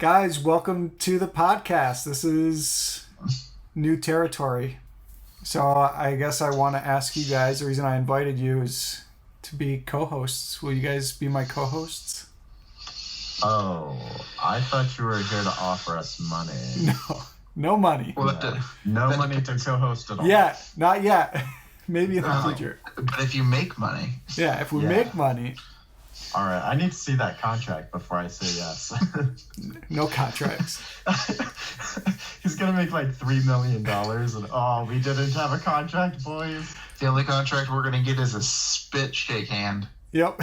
Guys, welcome to the podcast. This is new territory. So I guess I want to ask you guys, the reason I invited you is to be co-hosts. Will you guys be my co-hosts? Oh, I thought you were here to offer us money. No money. Well, no money to co-host at all. Yeah, not yet. Maybe in the future. But if you make money. Yeah, if we make money. All right, I need to see that contract before I say yes. No contracts. He's going to make like $3 million and we didn't have a contract, boys. The only contract we're going to get is a spit shake hand. Yep.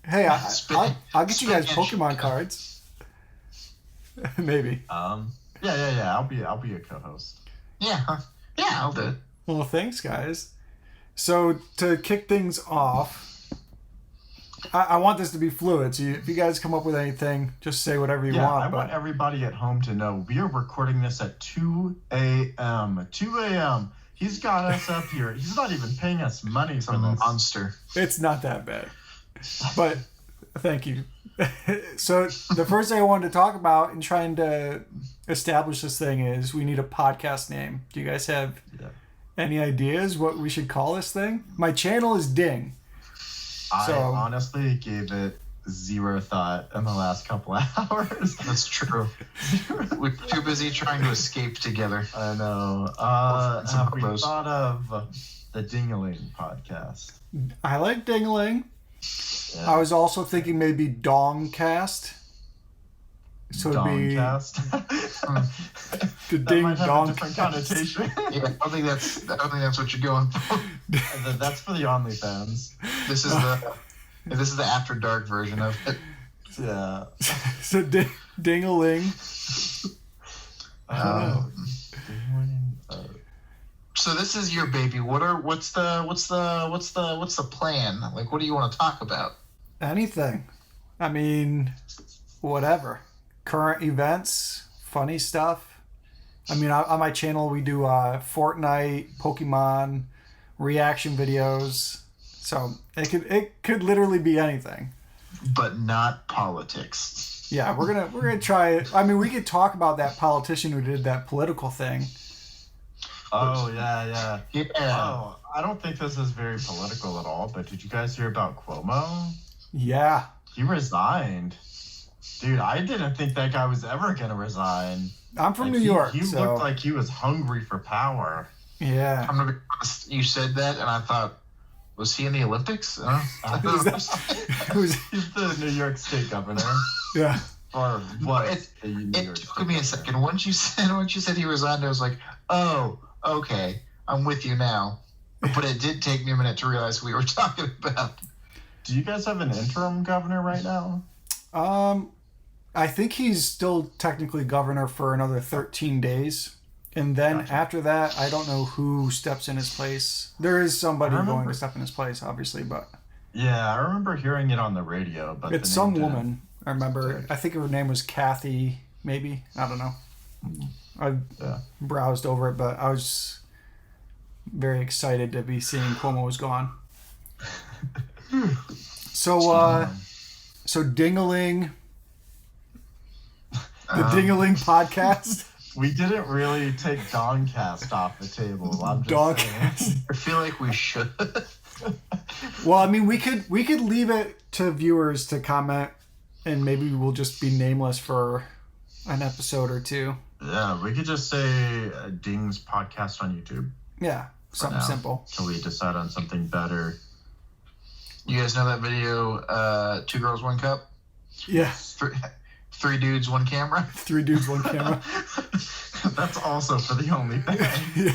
Hey, I'll get you guys Pokemon cards. Maybe. Yeah. I'll be a co-host. Yeah, I'll do it. Well, thanks, guys. So to kick things off, I want this to be fluid. So if you guys come up with anything, just say whatever you want. I want everybody at home to know we are recording this at 2 a.m. 2 a.m. He's got us up here. He's not even paying us money for this. Monster. It's not that bad. But thank you. So the first thing I wanted to talk about in trying to establish this thing is we need a podcast name. Do you guys have any ideas what we should call this thing? My channel is Ding. I honestly gave it zero thought in the last couple of hours. That's true. We're too busy trying to escape together. I know. Have we thought of the DinG-a-ling podcast? I like DinG-a-ling. Yeah. I was also thinking maybe Dong-cast. So it'd be Dong-cast? The Ding-dong cast. Different connotation. Yeah, I don't think that's what you're going for. That's for the OnlyFans. This is the after dark version of it. Yeah. So Ding-a-ling. So this is your baby. What's the plan? Like, what do you want to talk about? Anything. I mean, whatever. Current events, funny stuff. I mean, on my channel we do Fortnite, Pokemon, reaction videos. So it could literally be anything. But not politics. Yeah, we're gonna try it. I mean, we could talk about that politician who did that political thing. Oh yeah. Yeah. Oh, I don't think this is very political at all. But did you guys hear about Cuomo? Yeah. He resigned. Dude, I didn't think that guy was ever going to resign. I'm from New York. He looked like he was hungry for power. Yeah. I'm gonna be honest. You said that, and I thought, was he in the Olympics? He's the New York State governor. Yeah. Or what? It took me a second. Once you said he resigned, I was like, oh, okay, I'm with you now. But it did take me a minute to realize who we were talking about. Do you guys have an interim governor right now? I think he's still technically governor for another 13 days. And then after that, I don't know who steps in his place. There is somebody going to step in his place, obviously, but... Yeah, I remember hearing it on the radio, but... It's some woman, I remember. I think her name was Kathy, maybe. I don't know. I browsed over it, but I was very excited to be seeing Cuomo was gone. So Ding-a-ling... The Ding-a-ling podcast. We didn't really take Dong-cast off the table. I'm just Dong-cast. I feel like we should. Well, I mean, we could leave it to viewers to comment, and maybe we'll just be nameless for an episode or two. Yeah, we could just say Ding's podcast on YouTube. Yeah, something simple. Till we decide on something better. You guys know that video, 2 Girls, 1 Cup? Yeah. 3 dudes, 1 camera? 3 dudes, 1 camera. That's also for the OnlyFans. Yeah.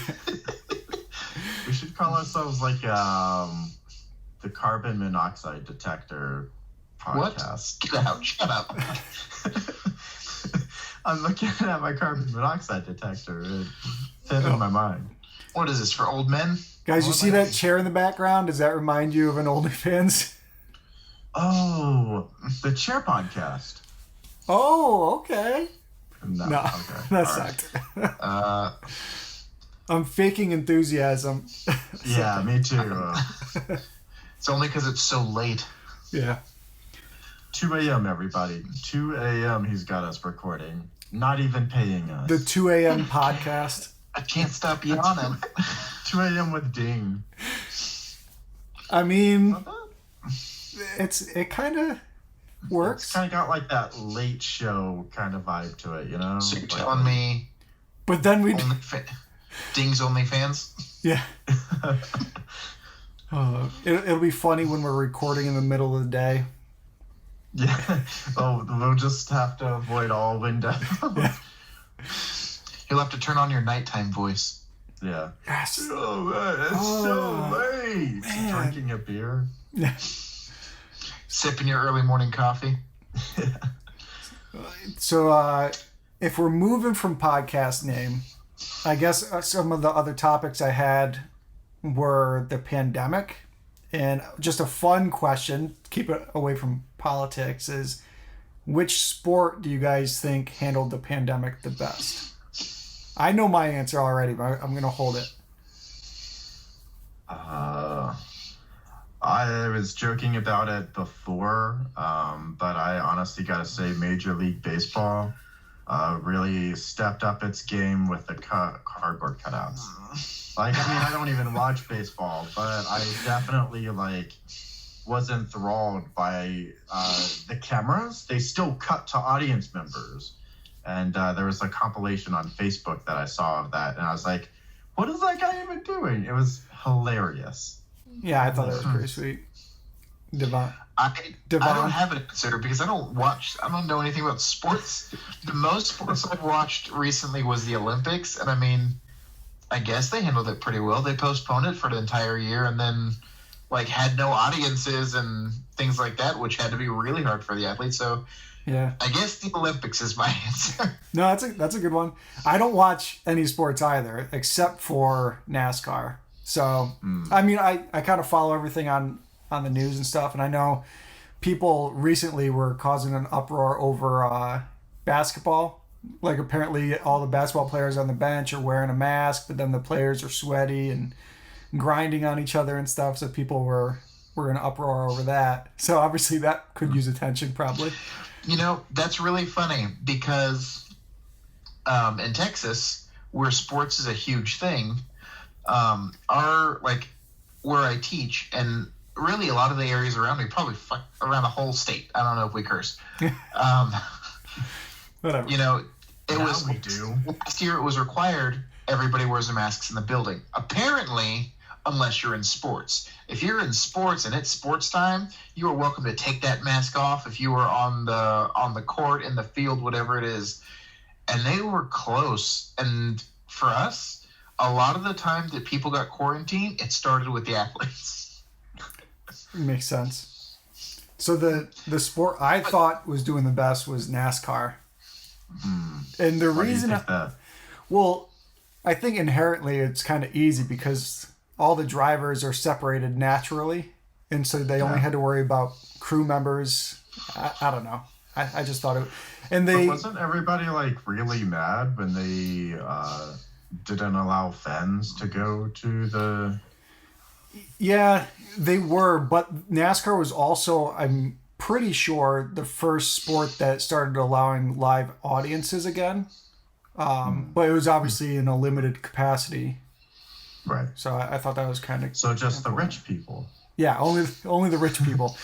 We should call ourselves like the carbon monoxide detector podcast. What? Get out. Shut up. I'm looking at my carbon monoxide detector. It's in my mind. What is this, for old men? Guys, you see that chair in the background? Does that remind you of an OnlyFans? Oh, the chair podcast. Oh, okay. No, okay. That sucked. Right. I'm faking enthusiasm. Yeah, me too. It's only because it's so late. Yeah. 2 a.m., everybody. 2 a.m. he's got us recording. Not even paying us. The 2 a.m. podcast. I can't stop yawning. 2 a.m. with Ding. I mean, Not bad. it kind of works. It's kind of got like that late show kind of vibe to it, you know? So you're Like- telling me But then we, Ding's OnlyFans? yeah. It'll be funny when we're recording in the middle of the day. Yeah. Oh, we'll just have to avoid all windows. Yeah. You'll have to turn on your nighttime voice. Yeah. Yes. Oh, man, it's so late. man. Drinking a beer. Yeah. Sipping your early morning coffee. So, if we're moving from podcast name, I guess some of the other topics I had were the pandemic. And just a fun question, keep it away from politics, is which sport do you guys think handled the pandemic the best? I know my answer already, but I'm going to hold it. I was joking about it before, but I honestly got to say Major League Baseball really stepped up its game with the cardboard cutouts. Like, I mean, I don't even watch baseball, but I definitely, like, was enthralled by the cameras. They still cut to audience members. And there was a compilation on Facebook that I saw of that, and I was like, what is that guy even doing? It was hilarious. Yeah, I thought that was pretty sweet. Devon. I don't have an answer because I don't know anything about sports. The most sports I've watched recently was the Olympics, and I mean, I guess they handled it pretty well. They postponed it for the entire year and then like had no audiences and things like that, which had to be really hard for the athletes. So Yeah. I guess the Olympics is my answer. No, that's a good one. I don't watch any sports either, except for NASCAR. So, I mean, I kind of follow everything on the news and stuff, and I know people recently were causing an uproar over basketball. Like, apparently all the basketball players on the bench are wearing a mask, but then the players are sweaty and grinding on each other and stuff, so people were in an uproar over that. So, obviously, that could use attention, probably. You know, that's really funny because in Texas, where sports is a huge thing, where I teach, and really a lot of the areas around me, probably around the whole state. I don't know if we curse. Whatever. You know, We do. last year it was required everybody wears their masks in the building. Apparently, unless you're in sports. If you're in sports and it's sports time, you are welcome to take that mask off if you were on the court, in the field, whatever it is. And they were close. And for us, a lot of the time that people got quarantined, it started with the athletes. Makes sense. So the sport I thought was doing the best was NASCAR. And the Why do you reason think that? well, I think inherently it's kind of easy because all the drivers are separated naturally, and so they only had to worry about crew members. I don't know. I just thought it, and But they wasn't everybody like really mad when they didn't allow fans to go to the? yeah, they were, but NASCAR was also, I'm pretty sure, the first sport that started allowing live audiences again. But it was obviously in a limited capacity. Right. So I thought that was kind of So just the rich people. yeah, only the rich people.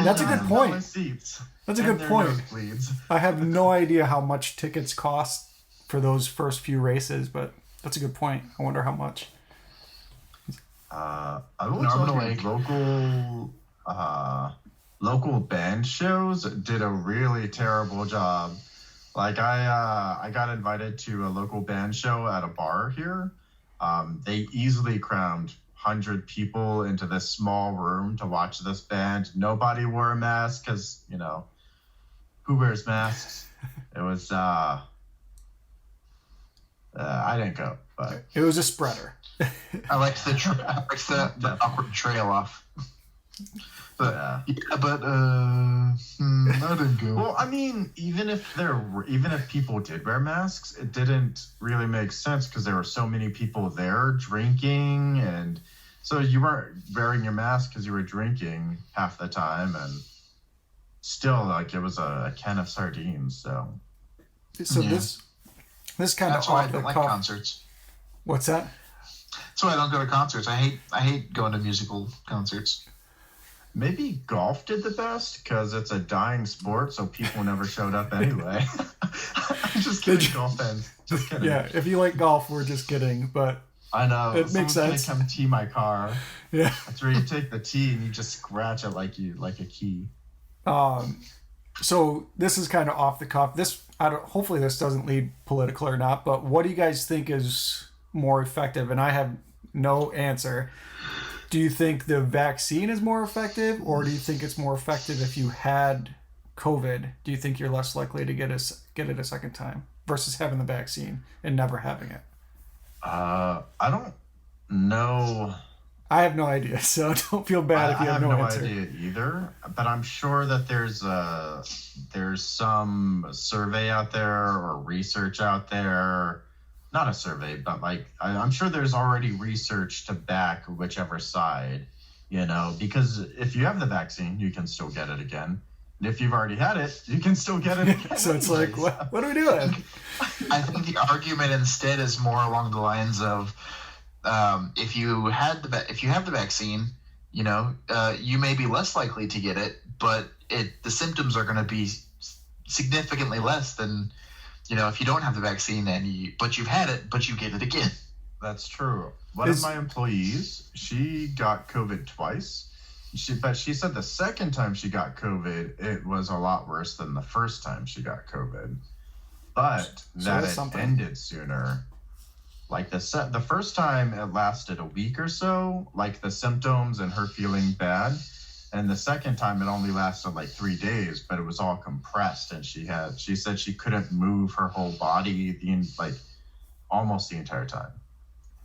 That's a good Yeah, point. no seats. That's a And good their point. nosebleeds. I have no idea how much tickets cost for those first few races, but that's a good point. I wonder how much. I will No, I'm tell gonna you, local band shows did a really terrible job. Like I got invited to a local band show at a bar here. They easily crammed 100 people into this small room to watch this band. Nobody wore a mask because, you know, who wears masks? It was, I didn't go, but It was a spreader. I liked the awkward trail off. But yeah. I didn't go. Well, I mean, even if people did wear masks, it didn't really make sense because there were so many people there drinking, and so you weren't wearing your mask because you were drinking half the time, and still, like, it was a can of sardines. So this kind That's of why I off the don't like cuff. concerts. What's that? That's why I don't go to concerts. I hate going to musical concerts. maybe golf did the best because it's a dying sport, so people never showed up anyway. I'm just kidding, golf fans. Just kidding. Yeah, if you like golf, we're just kidding, but I know. it makes sense. Gonna come tee my car. Yeah. That's where you take the tee and you just scratch it like a key. So this is kind of off the cuff. Hopefully this doesn't lead political or not, but what do you guys think is more effective? And I have no answer. Do you think the vaccine is more effective, or do you think it's more effective if you had COVID? Do you think you're less likely to get it a second time versus having the vaccine and never having it? I don't know. I have no idea, so don't feel bad if you have no answer. I have no idea either, but I'm sure that there's some survey out there or research out there. Not a survey, but like I'm sure there's already research to back whichever side, because if you have the vaccine, you can still get it again. And if you've already had it, you can still get it again. So it's like, what are we doing? I think the argument instead is more along the lines of if you have the vaccine, you may be less likely to get it, but the symptoms are going to be significantly less than if you don't have the vaccine but you've had it, but you get it again. That's true. One of my employees, she got COVID twice. But she said the second time she got COVID, it was a lot worse than the first time she got COVID. But that it ended sooner. Like the first time it lasted a week or so, like the symptoms and her feeling bad. And the second time it only lasted like 3 days, but it was all compressed. And she said she couldn't move her whole body almost the entire time.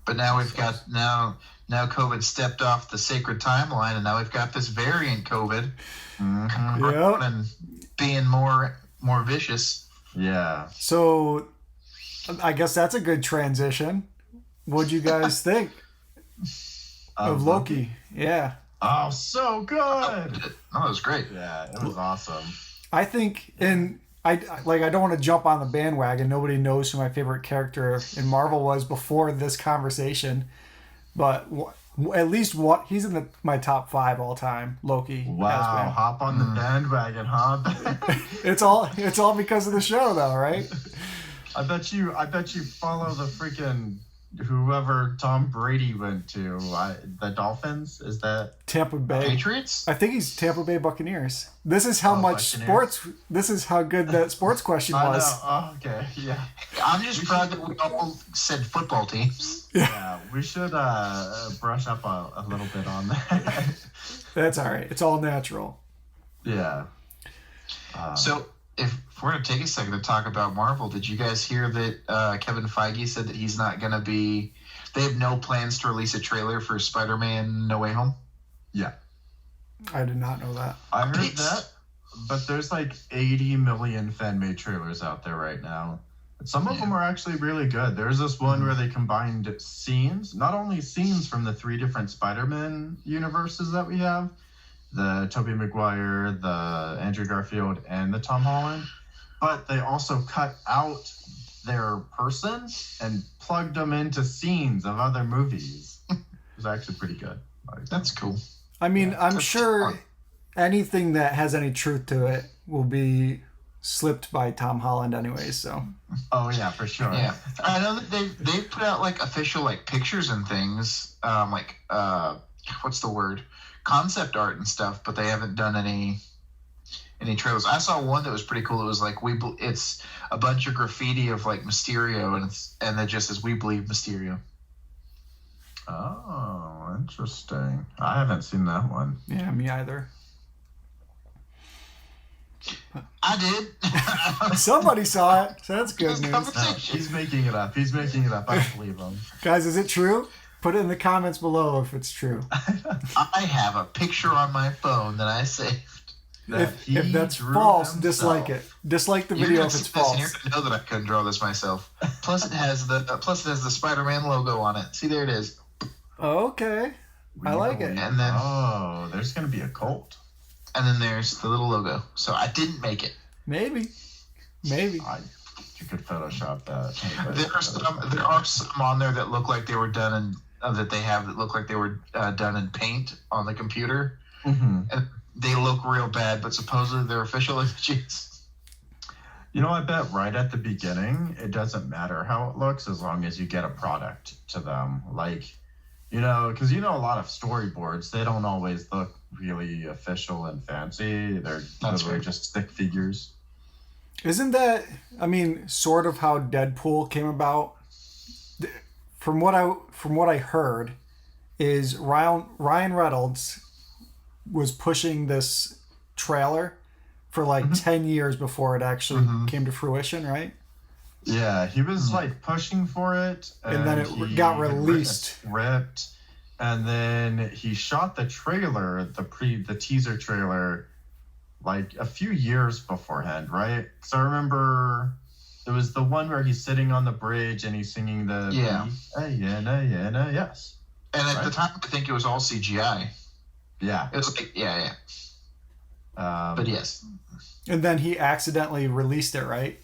But now we've got now COVID stepped off the sacred timeline, and now we've got this variant COVID and being more vicious. Yeah. So I guess that's a good transition. What'd you guys think of Loki? Yeah. Oh, so good. Oh, that was great. Yeah, it was awesome. I think, and I don't want to jump on the bandwagon. Nobody knows who my favorite character in Marvel was before this conversation, but at least he's in my top 5 all time. Loki. Wow, hop on the bandwagon, huh? It's all because of the show, though, right? I bet you follow the freaking whoever Tom Brady went to. The Dolphins, is that Tampa Bay Patriots? I think he's Tampa Bay Buccaneers. This is how much sports. This is how good that sports question was. Oh, okay, yeah. I'm just proud that we all said football teams. Yeah, we should brush up a little bit on that. That's all right. It's all natural. Yeah. So if we're going to take a second to talk about Marvel, did you guys hear that Kevin Feige said that he's not going to be... They have no plans to release a trailer for Spider-Man No Way Home? Yeah. I did not know that. I heard that, but there's like 80 million fan-made trailers out there right now. Some of them are actually really good. There's this one where they combined scenes, not only scenes from the 3 different Spider-Man universes that we have, the Tobey Maguire, the Andrew Garfield, and the Tom Holland, but they also cut out their person and plugged them into scenes of other movies. It was actually pretty good. That's cool. I mean, I'm sure anything that has any truth to it will be slipped by Tom Holland anyway, so. Oh, yeah, for sure. Yeah. I know that they've put out like official like pictures and things, what's the word? Concept art and stuff, but they haven't done any trailers. I saw one that was pretty cool. It was like it's a bunch of graffiti of like Mysterio, and it just says "We believe Mysterio." Oh, interesting. I haven't seen that one. Yeah, me either. I did. Somebody saw it, so that's good news. No, he's making it up. I don't believe him. Guys, is it true? Put it in the comments below if it's true. I have a picture on my phone that I saved. If that's false, dislike it. Dislike the video if it's false. You're gonna know that I couldn't draw this myself. Plus, it has the Spider-Man logo on it. See, there it is. Okay, I like it. And then there's gonna be a cult. and then there's the little logo. So I didn't make it. Maybe. You could Photoshop that. There are some on there that look like they were done in that look like they were done in paint on the computer, and they look real bad. But supposedly they're official images. I bet right at the beginning, it doesn't matter how it looks as long as you get a product to them. Like, because a lot of storyboards, they don't always look really official and fancy. They're literally just stick figures. Isn't that, sort of how Deadpool came about? From what I heard, is Ryan Reynolds was pushing this trailer for 10 years before it actually came to fruition, right? Yeah, he was pushing for it, and then it got released. Ripped, and then he shot the trailer, the teaser trailer, a few years beforehand, right? So I remember it was the one where he's sitting on the bridge and he's singing the yes. And at the time, I think it was all CGI. Yeah, it was yeah. But yes. And then he accidentally released it, right?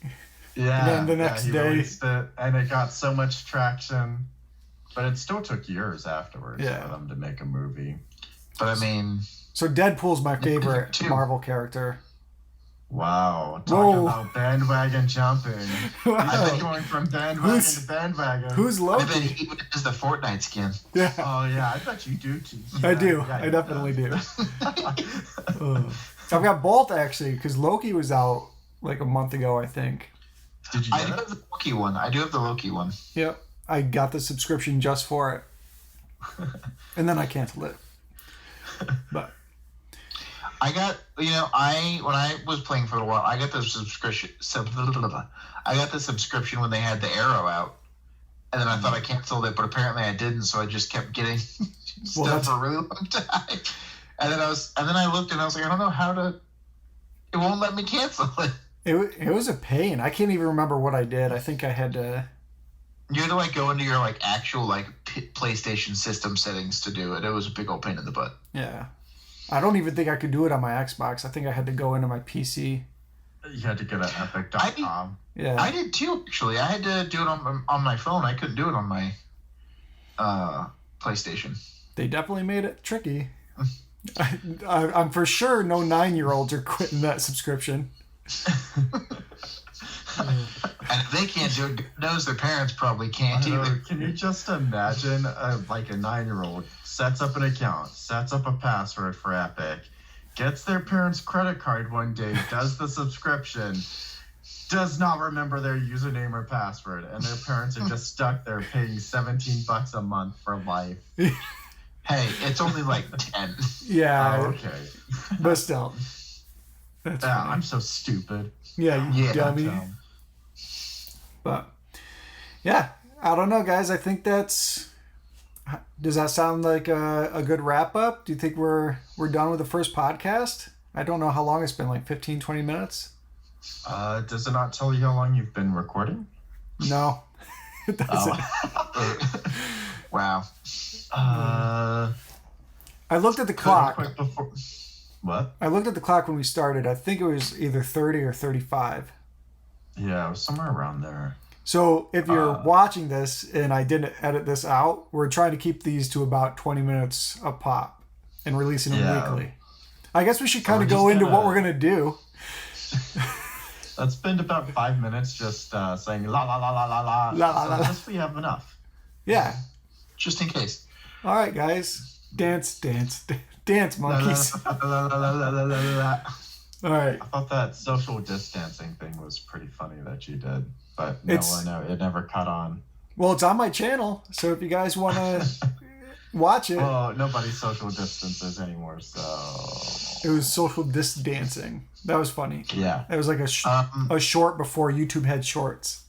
Yeah. And then the next day, released it, and it got so much traction, but it still took years afterwards for them to make a movie. But so Deadpool's my favorite Marvel character. Wow, talking about bandwagon jumping. I've been going from bandwagon to bandwagon. Who's Loki? I bet he even has the Fortnite skin. Yeah. Oh yeah, I bet you do too. I do. Yeah, I definitely do. I've got both actually, because Loki was out a month ago, I think. Did you? I do have the Loki one. Yep, I got the subscription just for it, and then I canceled it. But I got, when I was playing for a while, I got the subscription. I got the subscription when they had the Arrow out, and then I thought I canceled it, but apparently I didn't. So I just kept getting stuff for a really long time. And then I looked and I was like, I don't know how to. It won't let me cancel it. It was a pain. I can't even remember what I did. I think I had to. You had to go into your actual PlayStation system settings to do it. It was a big old pain in the butt. Yeah. I don't even think I could do it on my Xbox. I think I had to go into my PC. You had to get an epic.com. Yeah. I did too, actually. I had to do it on my phone. I couldn't do it on my PlayStation. They definitely made it tricky. I'm for sure no 9-year-olds are quitting that subscription. And if they can't do it, knows their parents probably can't either. Can you just imagine a 9-year-old sets up an account, sets up a password for Epic, gets their parents' credit card one day, does the subscription, does not remember their username or password, and their parents are just stuck there paying $17 a month for life. Hey, it's only 10. Yeah. Oh, okay. But still. That's funny. I'm so stupid. Yeah, you dummy. But, yeah, I don't know, guys. I think that's... Does that sound like a good wrap-up? Do you think we're done with the first podcast? I don't know how long it's been, 15, 20 minutes? Does it not tell you how long you've been recording? No, it doesn't. Wow. I looked at the clock. What? I looked at the clock when we started. I think it was either 30 or 35. Yeah, it was somewhere around there. So if you're watching this and I didn't edit this out, we're trying to keep these to about 20 minutes a pop and releasing them weekly. I guess we should kind of go into what we're going to do. Let's spend about 5 minutes just saying la la la la la la. La. Just we have enough. Yeah. Just in case. All right, guys. Dance, monkeys. All right. I thought that social distancing thing was pretty funny that you did, but it never caught on. Well, it's on my channel, so if you guys want to watch it. Oh, nobody social distances anymore, so. It was social distancing. That was funny. Yeah. It was like a short before YouTube had shorts.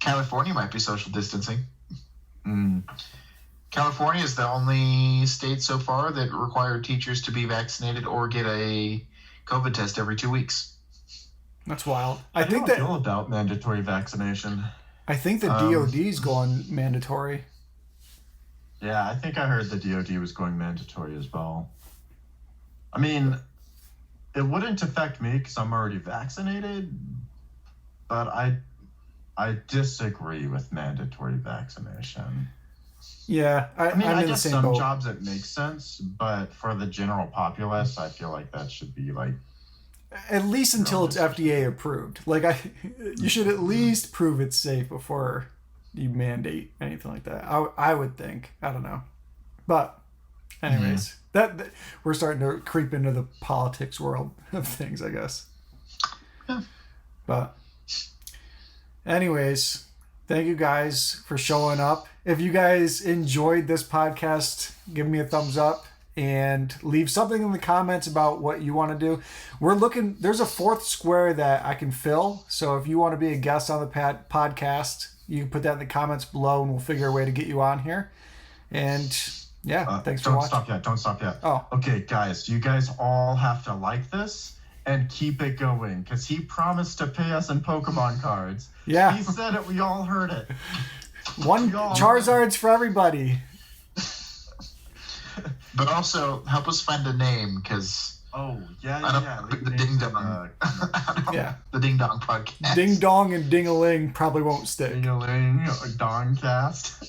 California might be social distancing. Mm. California is the only state so far that required teachers to be vaccinated or get a COVID test every 2 weeks. That's wild. I think that feel about mandatory vaccination. I think the DOD's going mandatory. Yeah, I think I heard the DoD was going mandatory as well. I mean, it wouldn't affect me because I'm already vaccinated, but I disagree with mandatory vaccination. Yeah, I mean, I'm I in the guess same some boat. jobs it makes sense, but for the general populace, I feel like that should be like At least until it's discretion. FDA approved. Like you should at least prove it's safe before you mandate anything like that. I would think. I don't know, but anyways, that we're starting to creep into the politics world of things, I guess. Yeah. But anyways, thank you guys for showing up. If you guys enjoyed this podcast, give me a thumbs up and leave something in the comments about what you want to do. We're looking, there's a fourth square that I can fill. So if you want to be a guest on the podcast, you can put that in the comments below and we'll figure a way to get you on here. And yeah, thanks for watching. Don't stop yet. Oh. Okay, guys, you guys all have to like this and keep it going because he promised to pay us in Pokemon cards. Yeah. He said it. We all heard it. One Charizard's for everybody. But also help us find a name because the DinG-dong. Yeah. The DinG-dong podcast. DinG-dong and DinG-a-ling probably won't stick. DinG-a-ling, Dong cast.